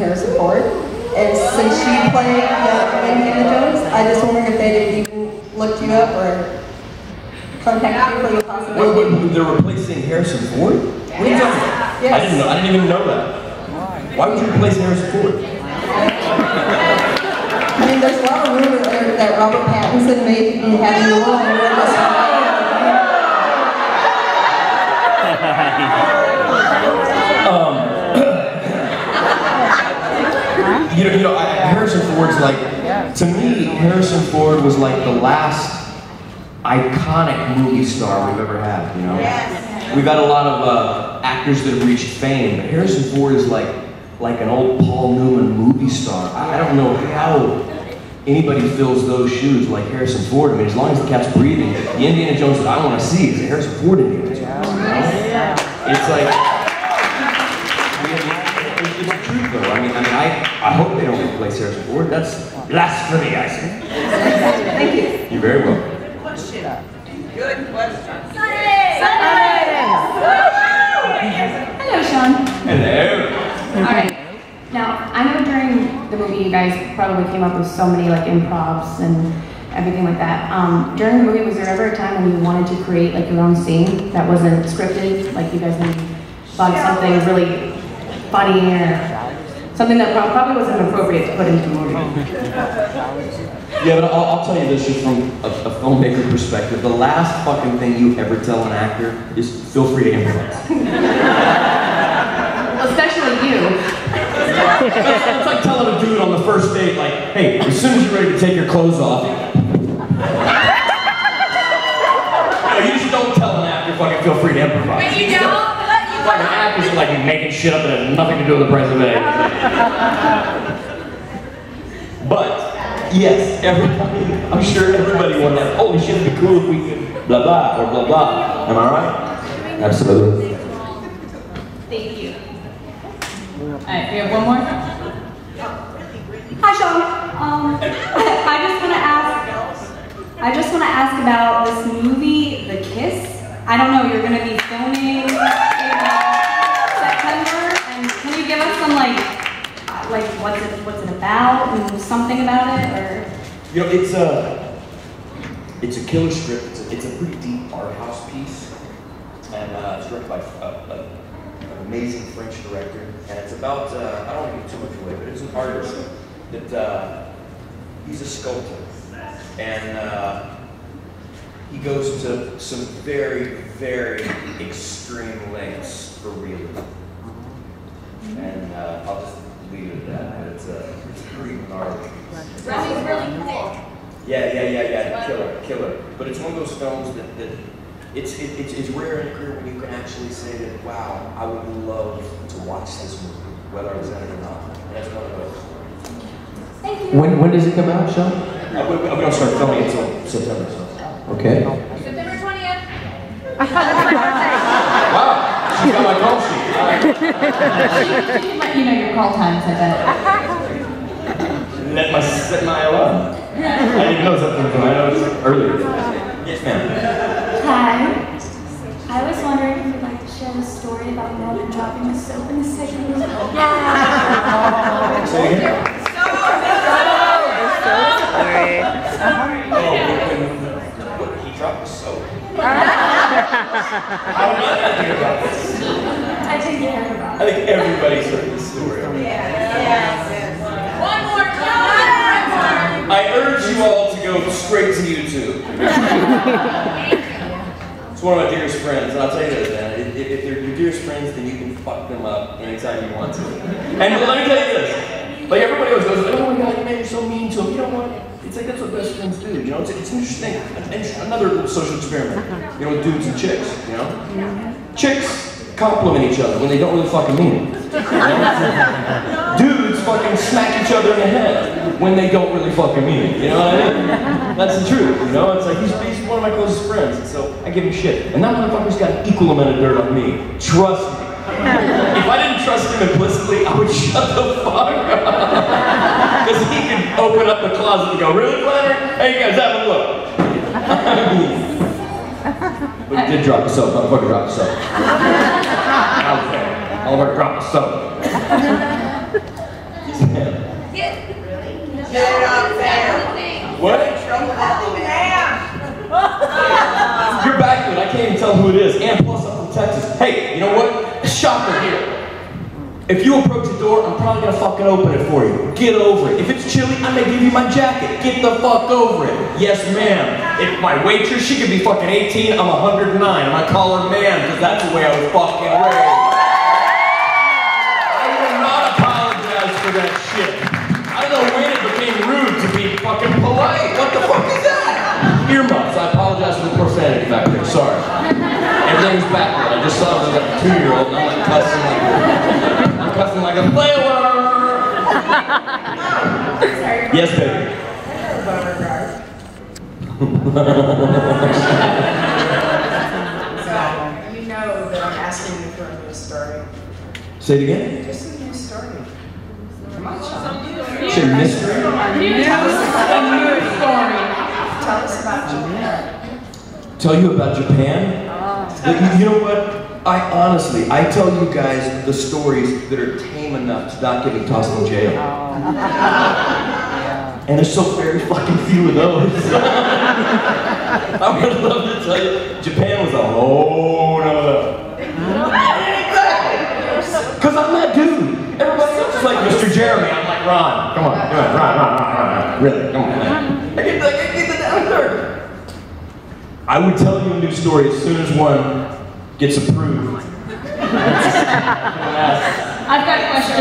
Harrison Ford. And since she played Indiana Jones, I just wondered if they didn't even look you up or contact you for the possibility. Wait, they're replacing Harrison Ford? What are you talking about? Yes. I didn't even know that. Why would you replace Harrison Ford? I mean, there's a lot of rumors that Robert Pattinson may be having a role in Harrison Ford's like, to me, Harrison Ford was like the last iconic movie star we've ever had, you know? Yes. We've had a lot of actors that have reached fame, but Harrison Ford is like an old Paul Newman movie star. I don't know how anybody fills those shoes like Harrison Ford. I mean, as long as the cat's breathing, the Indiana Jones that I want to see is a Harrison Ford Indiana Jones, you know? It's like, it's the truth though. I hope they don't replace Harrison Ford. That's blasphemy, I say. Thank you. You're very welcome. Good question. Good question. Hello, Sean. Hello. Alright. Now, I know during the movie you guys probably came up with so many like improvs and everything like that. During the movie, was there ever a time when you wanted to create like your own scene that wasn't scripted? Like you guys maybe thought of something really funny or something that probably wasn't appropriate to put into the movie? Yeah, but I'll tell you this just from a filmmaker perspective. The last fucking thing you ever tell an actor is feel free to improvise. Especially you. It's like telling a dude on the first date, like, hey, as soon as you're ready to take your clothes off, you just don't tell an actor fucking feel free to improvise. But you don't? Like an actor's like making shit up that has nothing to do with the present day. But yes, everybody, I'm sure everybody would like, holy shit, it'd be cool if we could blah blah or blah blah. Am I right? Absolutely. Thank you. Alright, we have one more. Hi, Sean. I just want to ask about this movie, The Kiss. I don't know, you're going to be filming in September, and can you give us some like what's it about and something about it, or? You know, it's a killer script. It's a pretty deep art house piece, and it's directed by an amazing French director, and it's about I don't want to give too much away, but it's an artist that he's a sculptor, and he goes to some very, very extreme lengths for realism. And I'll just leave it at that. But it's pretty gnarly. Really, really cool. Yeah. Killer. But it's one of those films that it's rare in a career when you can actually say that, wow, I would love to watch this movie, whether I was in it or not. And that's one of those. Thank you. When does it come out, Sean? We don't start filming until September, so. Okay. September 20th. Wow, she's got my call sheet. She can let you know your call times, I bet. Set my alarm. I didn't know something until I noticed earlier. Yes, ma'am. Hi. I was wondering if you'd like to share a story about Roman dropping the soap in the second movie. Say it again. He dropped the soap. How did I hear about this? I think you heard about it. I think everybody's heard this story. One more. I urge you all to go straight to YouTube. It's one of my dearest friends, and I'll tell you this, man. If they're your dearest friends, then you can fuck them up anytime you want to. And let me tell you this. Like everybody always goes, oh my god, man, you're so mean to him. You know what? It's like that's what best friends do. You know, it's interesting. Another little social experiment. You know, with dudes and chicks. You know, chicks compliment each other when they don't really fucking mean it. Dudes fucking smack each other in the head when they don't really fucking mean it. You know what I mean? That's the truth. You know, it's like he's one of my closest friends, and so I give him shit. And that motherfucker's got an equal amount of dirt on me. Trust me. If I didn't trust him implicitly, I would shut the fuck up. Because he could open up the closet and go, really, Flannery? Hey, you guys, have a look. But he did drop the soap. Motherfucker dropped the soap. Oliver dropped the soap. Get What? You're back to it. I can't even tell who it is. And plus, I'm from Texas. Hey, you know what? Shocker here. If you approach the door, I'm probably gonna fucking open it for you. Get over it. If it's chilly, I may give you my jacket. Get the fuck over it. Yes, ma'am. If my waitress, she could be fucking 18, I'm 109, and I call her ma'am because that's the way I was fucking raised. I will not apologize for that shit. I don't know when it became rude to be fucking polite. What the fuck is that? Earmuffs. I apologize for the profanity back there. Sorry. Everything's backward. I just saw it was like a 2-year-old, and I'm like cussing like a sailor. Yes, baby. So, you know that I'm asking you for a new story. Say it again. Just a new story. Come on, Sean. Say mystery. Tell us about Japan. Tell you about Japan? You know what? I tell you guys the stories that are tame enough to not get me tossed in jail. And there's so very fucking few of those. I would love to tell you, Japan was a whole nother. Because I'm that dude. Everybody else is like Mr. Jeremy. I'm like Ron. Come on, Ron. Really, come on, man. I get the down dirt. I would tell you a new story as soon as one gets approved. I've got a question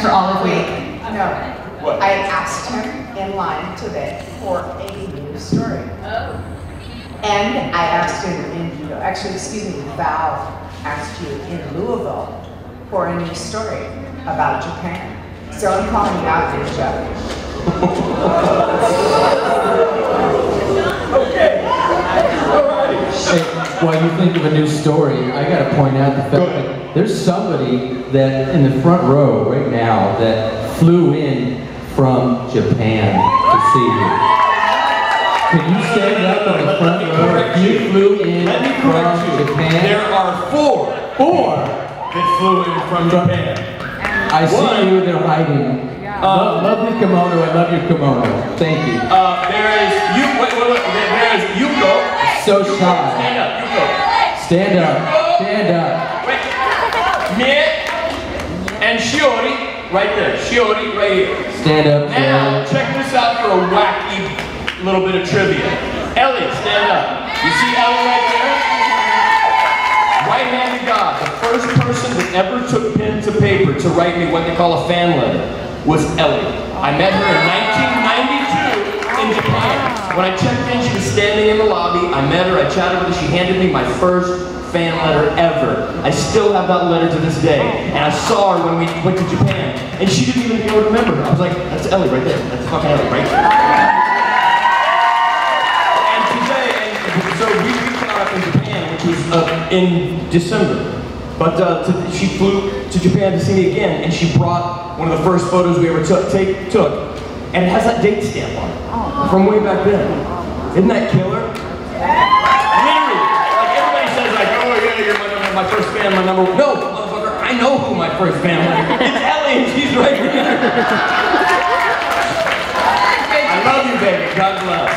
for all of you. No. What? I asked him in line today for a new story. Oh. And I asked him Val asked you in Louisville for a new story about Japan. So I'm calling you out here, Joe. Okay. Alrighty. Hey, while you think of a new story, I gotta point out the fact that there's somebody that in the front row right now that flew in from Japan to see you. Can you stand up on the front row? You flew in from Japan? There are four that flew in from Japan. I see you, they're hiding. Lovely kimono, I love your kimono. Thank you. There is Yuko. So shy. Stand up, Yuko. Stand up. Stand up. Wait. Mie and Shiori, right there. Shiori, right here. Stand up, Now, Shiori. check this out for a wacky little bit of trivia. Ellie, stand up. You see Ellie right there? Right-handed God, the first person that ever took pen to paper to write me what they call a fan letter was Ellie. I met her in 1992 in Japan. When I checked in, she was standing in the lobby. I met her, I chatted with her, she handed me my first fan letter ever. I still have that letter to this day. And I saw her when we went to Japan, and she didn't even be able to remember her. I was like, that's Ellie right there. That's fucking Ellie right there. And today, so we came out in Japan, which was in December. But she flew to Japan to see me again, and she brought one of the first photos we ever took, and it has that date stamp on it from way back then. Isn't that killer? Literally, like everybody says, like, oh yeah, you're my first fan, my number one. No, motherfucker, I know who my first fan was. It's Ellie, and she's right here. I love you, baby. God bless.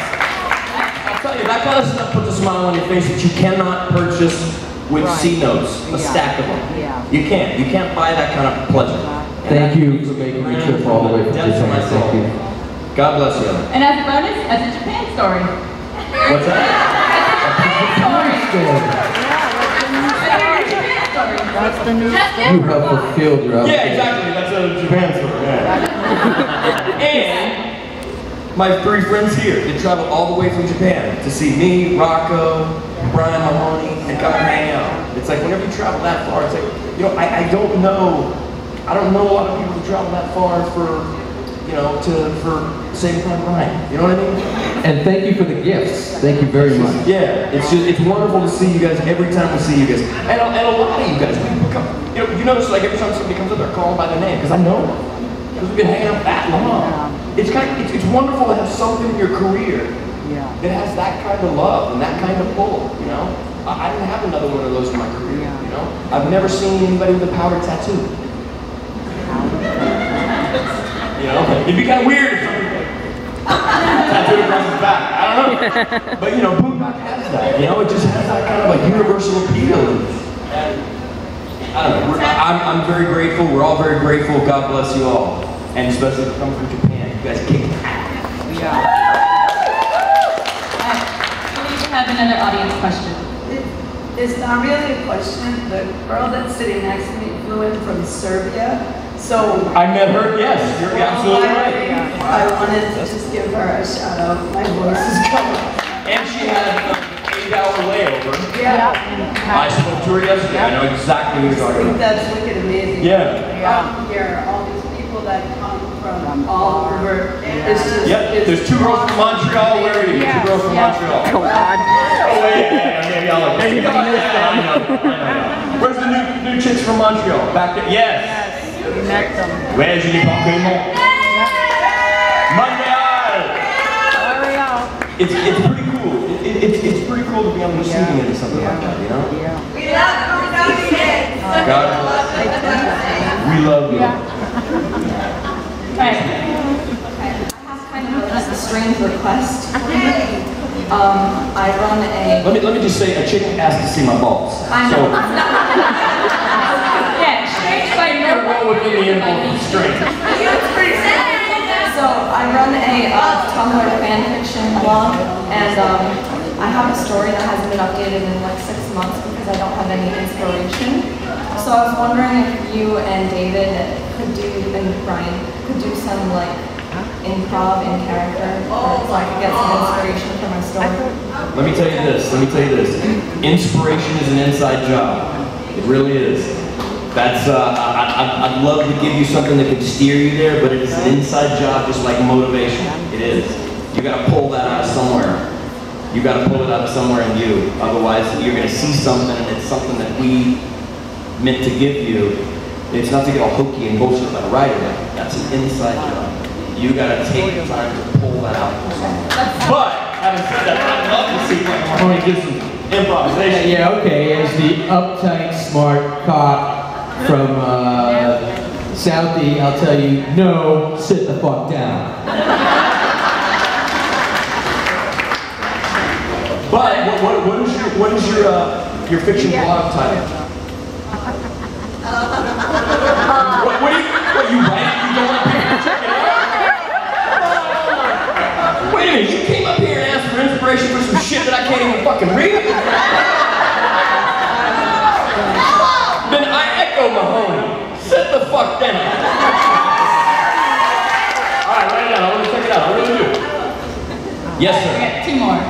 I'll tell you, that kind of stuff puts a smile on your face that you cannot purchase with C notes, a stack of them. You can't. You can't buy that kind of pleasure. Thank you for making the trip all the way from Japan. Thank you. God bless you. And as a bonus, that's a Japan story. What's that? That's the new story. You have fulfilled your Yeah, obligation. exactly. That's a Japan story. Yeah. And my three friends here, they travel all the way from Japan to see me, Rocco, Brian Mahoney, and come hang out. It's like whenever you travel that far, it's like, you know, I don't know a lot of people who travel that far for, you know, for same time Ryan. You know what I mean? And thank you for the gifts. Thank you very much. Yeah, it's wonderful to see you guys every time we see you guys. And a lot of you guys, you notice like every time somebody comes up, they're calling by their name, because I know them. Because we've been hanging out that long. It's it's wonderful to have something in your career that has that kind of love and that kind of pull, you know? I didn't have another one of those in my career, you know? I've never seen anybody with a powder tattoo. It'd be kind of weird if somebody tattooed across his back. I don't know. But you know, Boondock has that. You know, it just has that kind of like universal appeal. And I don't know. I'm very grateful. We're all very grateful. God bless you all. And especially for coming from Japan. You guys kicked ass. We have another audience question. It's not really a question. The girl that's sitting next to me flew in from Serbia. So I met her, yes. You're absolutely right. I wanted to just give her a shout out. My voice is going. And she had an 8-hour layover. Yeah. I spoke to her yesterday. I know exactly what you're I talking think about. that's wicked amazing. Yeah. Here, all these people that come from all over. It's just, Yep, there's 2 girls from Montreal. Where are you? 2 girls from Montreal. Oh, God. Oh, wait, maybe I'll look. Maybe I'll look. I know. Where's the new chicks from Montreal? Back there? Yes. We met them. Where's the Pokémon? Montreal! It's pretty cool. It's pretty cool to be on the receiving end of something like that, you know? We love Boondock kids. God, we love you. Right. I have kind of a strange request. I run a... Let me just say, a chick asked to see my balls. I know. Yeah, strange by You're well within the envelope of strength. So I run a Tumblr fan fiction blog, and I have a story that hasn't been updated in like 6 months because I don't have any inspiration. So I was wondering if you and David could do, and Brian, could do some like improv in character, so I could get some inspiration for my story. Let me tell you this. Inspiration is an inside job. It really is. That's, I'd love to give you something that could steer you there, but it's an inside job just like motivation. It is. You gotta pull that out of somewhere. You gotta pull it out of somewhere in you. Otherwise, you're gonna see something and it's something that we meant to give you. It's not to get all hokey and bullshit about a writer. That's an inside job. You gotta take the time to pull that out from somewhere. But, having said that, I'd love to see Marconi do some improvisation. Yeah, okay, as the uptight, smart cop from Southie, I'll tell you, no, sit the fuck down. But what is your fiction blog title? What you write? You don't want people to check it out? Wait a minute, you came up here and asked for inspiration for some shit that I can't even fucking read? Then I echo Mahoney. Sit the fuck down. Alright, write it down. I want to check it out. I really do. Yes, sir. 2 more.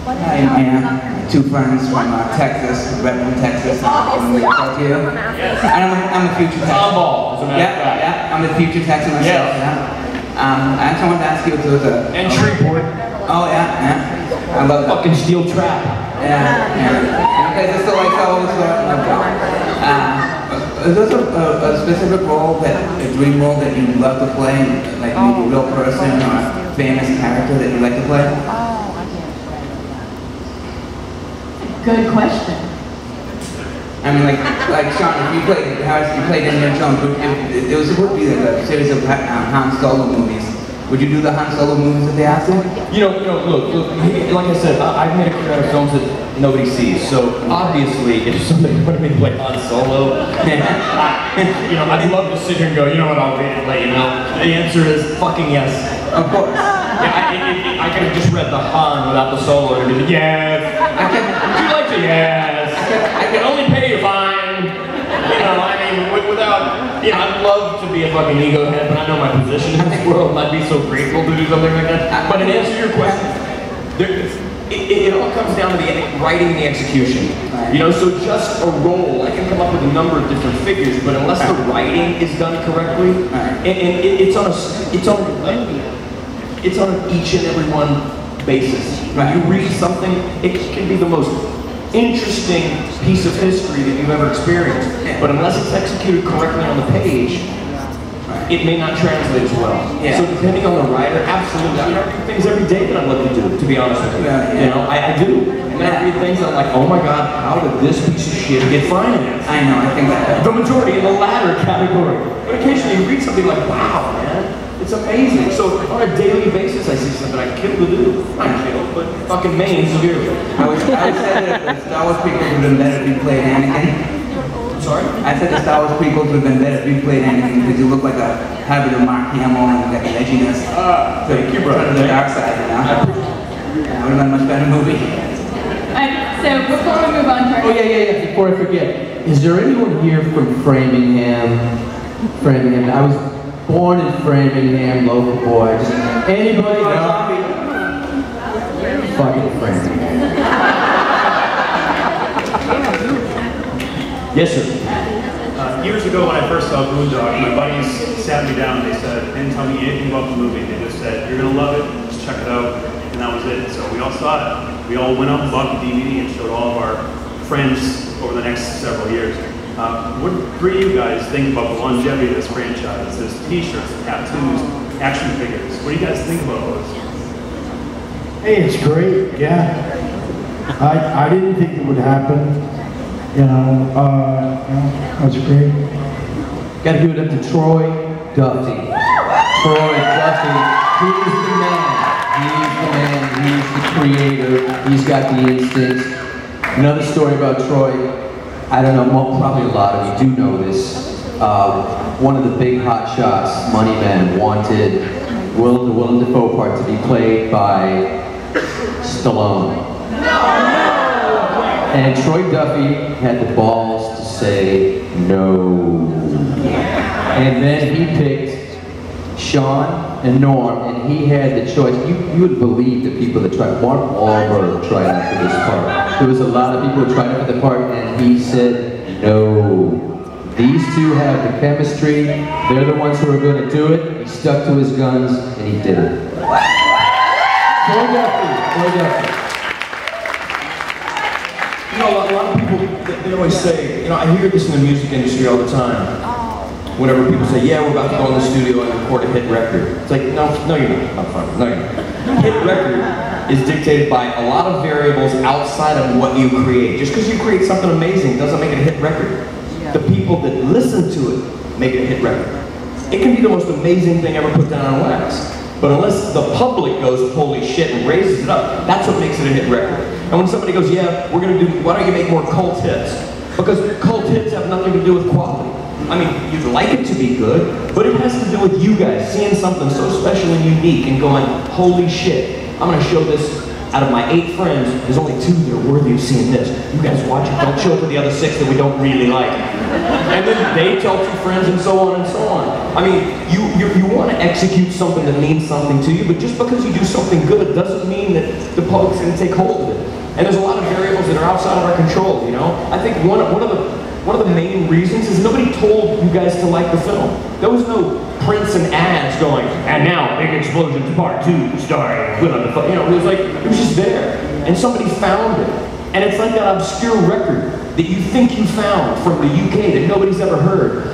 Hi, I'm 2 friends from Texas, Redmond, Texas. I'm going to talk to you. And I'm a future Texan. Tom Ball, as a matter of fact. Yeah, I'm a future Texan myself. Yeah. I actually wanted to ask you if there was a... And Shreveport. Oh, yeah. I love that. Fucking steel trap. Yeah. Because it's still like so, is there a specific role, a dream role that you'd love to play? Like maybe a real person or a famous character that you'd like to play? Good question. I mean, like Sean, if you played Indiana Jones, it would be like a series of Han Solo movies. Would you do the Han Solo movies if they asked you? You know, look, like I said, I've made a career out of films that nobody sees. So obviously, if somebody wanted me to play Han Solo, I'd love to sit here and go, you know what, I'll read it later. The answer is fucking yes. Of course. Yeah, I could have just read the Han without the Solo and it'd be yes. Would you like to? Yes. I can only pay you fine. Without, I'd love to be a fucking ego head, but I know my position in this world, and I'd be so grateful to do something like that. But in answer to your question, it all comes down to writing the execution. So just a role, I can come up with a number of different figures, but unless the writing is done correctly, and it's on each and every one basis. When you read something, it can be the most interesting piece of history that you've ever experienced, but unless it's executed correctly on the page, it may not translate as well. So depending on the writer, absolutely. I read things every day that I'd love to do, to be honest with you. I do. And then I read things that I'm like, oh my god, how did this piece of shit get financed? I know, I think that. The majority in the latter category. But occasionally you read something like, wow, man, It's amazing. So on a daily basis, I see something I kill to do. Not kill, but fucking maim severely. I would say that the Star Wars people would have been better if you played Anakin. I'm sorry? I said the Star Wars prequels would have been better if you played Anakin because you look like a hybrid of Mark Hamill and you got the edginess. Thank you, brother. To the dark side, you know? It would have been a much better movie. So before we move on to our... Oh yeah, before I forget, is there anyone here from Framingham? Framingham, I was born in Framingham, local boy. Just anybody know? Fucking Framingham. Yes, sir. Years ago when I first saw Boondock, my buddies sat me down and they said, they didn't tell me anything about the movie. They just said, you're going to love it, just check it out. And that was it. So we all saw it. We all went out and bought the DVD and showed all of our friends over the next several years. What do you guys think about the longevity of this franchise? There's t-shirts, tattoos, action figures. What do you guys think about those? Hey, it's great, yeah. I didn't think it would happen. You know, that was great. Gotta give it up to Troy Duffy. Troy Duffy, he's the man. He's the man, he's the creator, he's got the instincts. Another story about Troy, I don't know, probably a lot of you do know this. One of the big hot shots, money men, wanted the Willem Dafoe part to be played by Stallone. And Troy Duffy had the balls to say no. And then he picked Sean and Norm, and he had the choice. You would believe the people that tried. Mark Wahlberg tried out for this part. There was a lot of people who tried out for the part, and he said no. These two have the chemistry. They're the ones who are going to do it. He stuck to his guns, and he did it. Troy Duffy. Troy Duffy. You know, a lot of people, they always say, you know, I hear this in the music industry all the time. Whenever people say, yeah, we're about to go in the studio and record a hit record. It's like, no, you're not. I'm fine. No, you're not. Hit record is dictated by a lot of variables outside of what you create. Just because you create something amazing doesn't make it a hit record. The people that listen to it make it a hit record. It can be the most amazing thing ever put down on wax. But unless the public goes, holy shit, and raises it up, that's what makes it a hit record. And when somebody goes, yeah, we're going to do, why don't you make more cult hits? Because cult hits have nothing to do with quality. I mean, you'd like it to be good, but it has to do with you guys seeing something so special and unique and going, holy shit, I'm going to show this. Out of my 8 friends, there's only 2 that are worthy of seeing this. You guys watch it, don't show it to the other 6 that we don't really like. And then they tell 2 friends and so on and so on. I mean, you want to execute something that means something to you, but just because you do something good doesn't mean that the public's going to take hold of it. And there's a lot of variables that are outside of our control, you know? I think one of the main reasons is nobody told you guys to like the film. There was no prints and ads going, and now Big Explosions Part 2 starring Willem Dafoe. You know, it was just there. And somebody found it. And it's like that obscure record that you think you found from the UK that nobody's ever heard.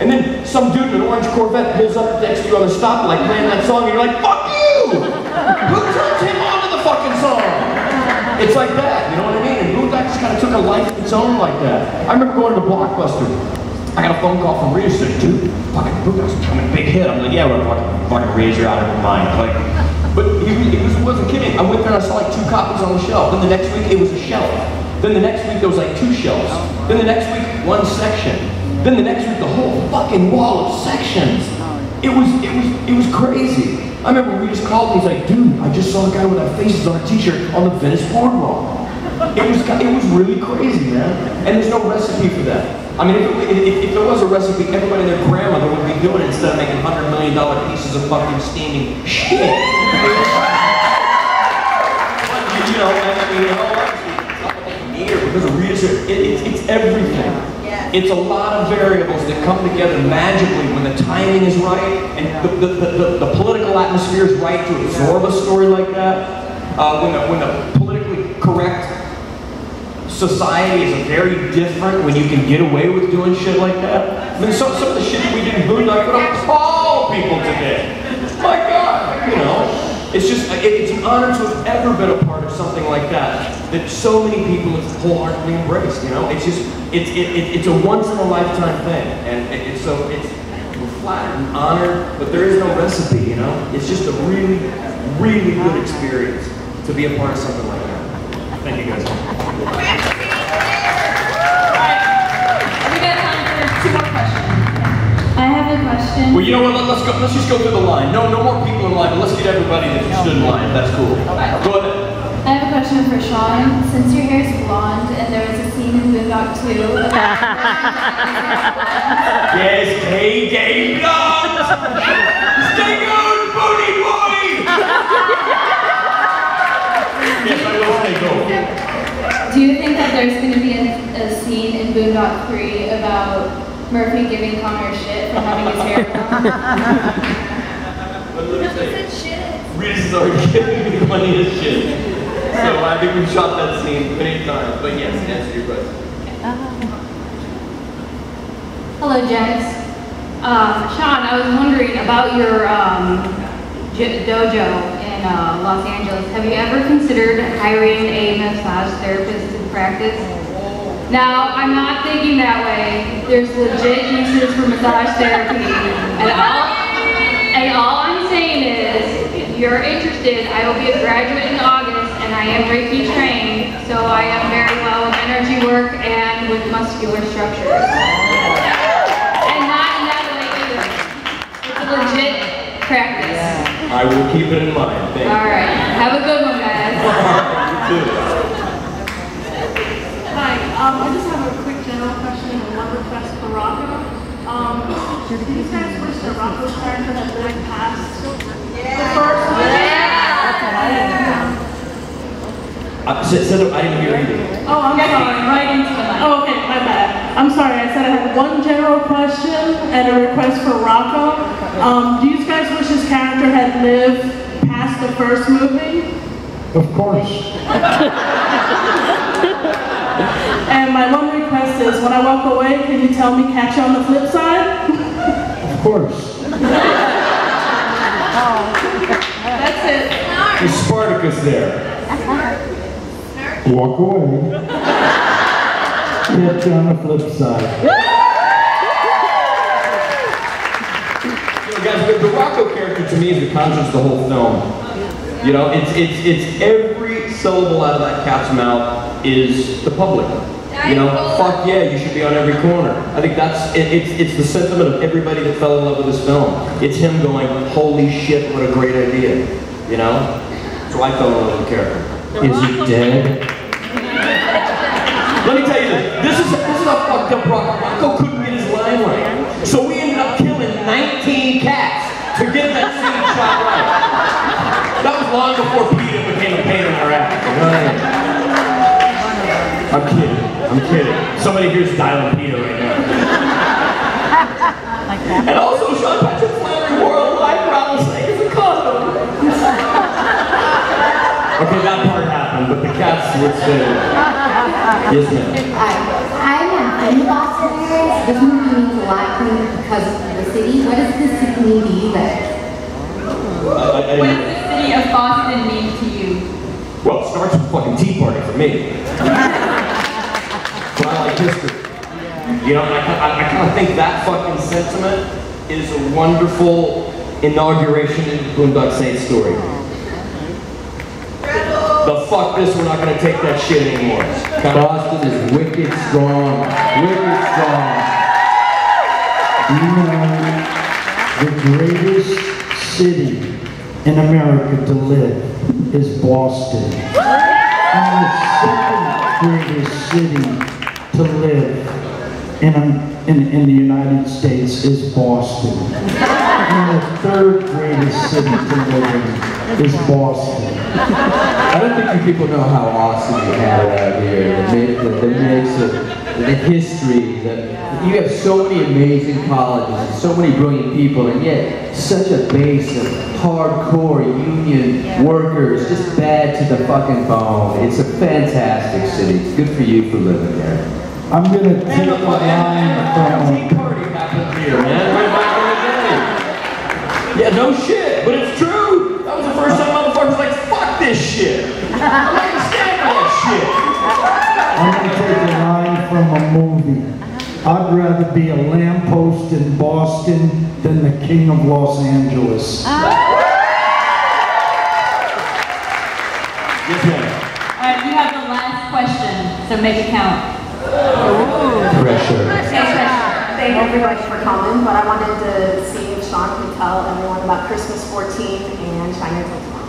And then some dude in an orange Corvette pulls up next to you on the stoplight playing that song, and you're like, fuck you! Who turned him on to the fucking song? It's like that, you know what I mean? And Boondock just kind of took a life of its own like that. I remember going to Blockbuster. I got a phone call from Rita saying, dude, fucking Boondock's becoming a big hit. I'm like, yeah, we're fucking Rita, you're out of your mind. Like, but he wasn't kidding. I went there and I saw like 2 copies on the shelf. Then the next week it was a shelf. Then the next week there was like 2 shelves. Then the next week 1 section. Then the next week the whole fucking wall of sections. It was crazy. I remember we just called and he's like, dude, I just saw a guy with our faces on a t-shirt on the Venice Boardwalk. It was really crazy, man. And there's no recipe for that. I mean, if there was a recipe, everybody and their grandmother would be doing it instead of making $100 million pieces of fucking steaming shit. You know, I mean, in all honesty, it's not like me or because of research, it's everything. It's a lot of variables that come together magically when the timing is right and the political atmosphere is right to absorb a story like that. When the politically correct society is very different when you can get away with doing shit like that. I mean, some of the shit that we did in Boondock would appall people today. My God, you know. It's just, it's an honor to have ever been a part of something like that so many people have wholeheartedly embraced, you know? It's just, it's a once-in-a-lifetime thing, and we're flattered and honored, but there is no recipe, you know? It's just a really, really good experience to be a part of something like that. Thank you, guys. We got time for 2 more questions. I have a question. Well, you know what? Let's just go through the line. No more people in line, but let's get everybody that stood in line. That's cool. Go ahead. I have a question for Sean. Since your hair is blonde and there was a scene in Boondock 2 Yes, stay blonde! Stay gold, booty boy! Yes, I will stay gold. Do you think that there's going to be a scene in Boondock 3 about Murphy giving Connor shit for having his hair blonde? Reese is already giving me the funniest shit. So I think we've shot that scene many times. But yes, answer your question. Hello, gents. Sean, I was wondering about your dojo in Los Angeles. Have you ever considered hiring a massage therapist to practice? Now, I'm not thinking that way. There's legit uses for massage therapy. And all I'm saying is, if you're interested, I will be a graduate in August, and I am Reiki trained, so I am very well with energy work and with muscular structures. And not in that way either. It's a legit practice. I will keep it in mind. Thank you. All right. Have a good one, guys. You too. Hi. I just have a quick general question and one request for Rocco. Do you guys wish that Rocco's character had lived past the first one? I didn't hear either. Oh, I'm sorry. Right into the mic. Oh, okay, my bad. I'm sorry. I said I had one general question and a request for Rocco. Do you guys wish his character had lived past the first movie? Of course. And my one request is, when I walk away, can you tell me catch you on the flip side? Of course. That's it. Is Spartacus there? Walk away. Catch you on the flip side. You know, guys, the Rocco character to me is the conscience of the whole film. You know, it's every syllable out of that cat's mouth is the public. You know, fuck yeah, you should be on every corner. I think it's the sentiment of everybody that fell in love with this film. It's him going, holy shit, what a great idea. You know? So I fell in love with the character. Is he dead? Let me tell you this is a fucked up Rocco couldn't get his line right. So we ended up killing 19 cats to get that scene shot right. That was long before PETA became a pain in our ass. I'm kidding. Somebody here's dialing PETA right now. And also, Sean Patrick Flannery wore a life rattlesnake as a condom. Okay, that part happened, but the cats would stay. Yes, ma'am. I'm in the Boston area. This movie means a lot to me because of the city. What does this city mean to you guys? What does the city of Boston mean to you? Well, it starts with fucking Tea Party for me. But I like history. You know, and I kind of think that fucking sentiment is a wonderful inauguration into the Boondock Saints story. The fuck this, we're not gonna take that shit anymore. Boston is wicked strong. Wicked strong. You know, the greatest city in America to live is Boston. And the second greatest city to live in the United States is Boston. And the third greatest city to live in is Boston. I don't think you people know how awesome you have it out here. The mix of the history. You have so many amazing colleges and so many brilliant people, and yet such a base of hardcore union workers, just bad to the fucking bone. It's a fantastic city. It's good for you for living there. I'm gonna take the line from... Tea Party happened here, man. Right back in the day. Yeah, no shit, but it's true. That was the first time motherfuckers like, fuck this shit. I'm not gonna stand for that shit. I'm gonna take a line from a movie. I'd rather be a lamppost in Boston than the king of Los Angeles. All right, you have the last question, so make it count. Pressure. Thank everybody for coming, but I wanted to see if Sean could tell everyone about Christmas 14 and China Till Tomorrow.